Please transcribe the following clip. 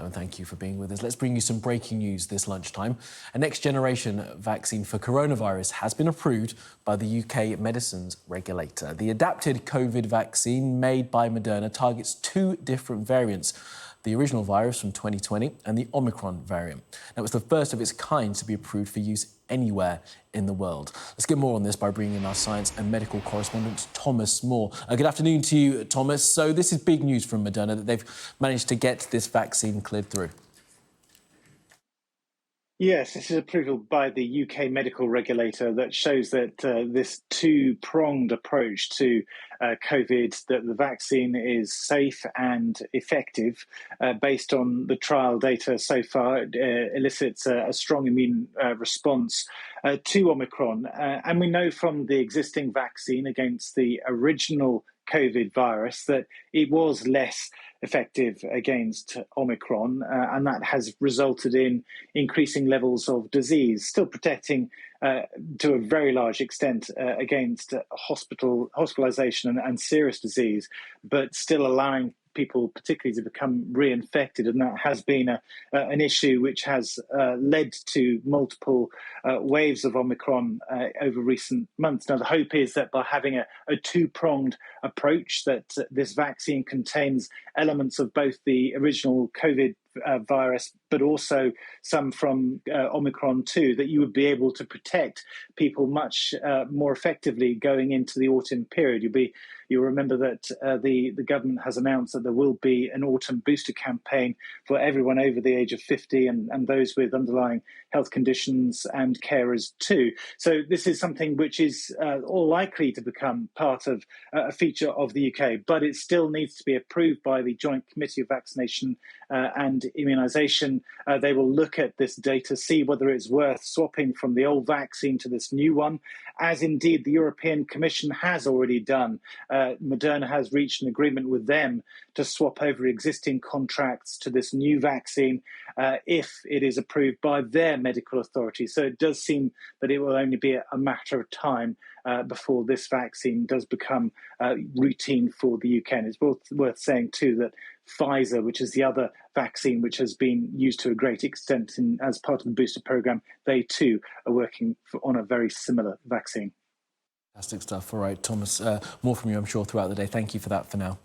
and thank you for being with us. Let's bring you some breaking news this lunchtime. A next-generation vaccine for coronavirus has been approved by the UK medicines regulator. The adapted COVID vaccine made by Moderna targets two different variants: the original virus from 2020 and the Omicron variant. Now, it's the first of its kind to be approved for use anywhere in the world. Let's get more on this by bringing in our science and medical correspondent, Thomas Moore. Good afternoon to you, Thomas. So this is big news from Moderna that they've managed to get this vaccine cleared through. Yes, this is approval by the UK medical regulator that shows that this two-pronged approach to COVID, that the vaccine is safe and effective based on the trial data so far, elicits a strong immune response to Omicron. And we know from the existing vaccine against the original COVID virus that it was less effective against Omicron, and that has resulted in increasing levels of disease, still protecting to a very large extent against hospitalization and serious disease, but still allowing people particularly to become reinfected, and that has been an issue which has led to multiple waves of Omicron over recent months. Now, the hope is that by having a two-pronged approach, that this vaccine contains elements of both the original COVID virus, but also some from Omicron too, that you would be able to protect people much more effectively going into the autumn period. You'll remember that the government has announced that there will be an autumn booster campaign for everyone over the age of 50 and those with underlying health conditions and carers too. So this is something which is all likely to become part of a feature of the UK, but it still needs to be approved by the Joint Committee of Vaccination and Immunisation. They will look at this data, see whether it's worth swapping from the old vaccine to this new one, as indeed the European Commission has already done. Moderna has reached an agreement with them to swap over existing contracts to this new vaccine if it is approved by their medical authority. So it does seem that it will only be a matter of time before this vaccine does become routine for the UK. And it's worth saying too that Pfizer, which is the other vaccine which has been used to a great extent as part of the booster program, they too are working on a very similar vaccine. Fantastic stuff. All right, Thomas, more from you, I'm sure, throughout the day. Thank you for that for now.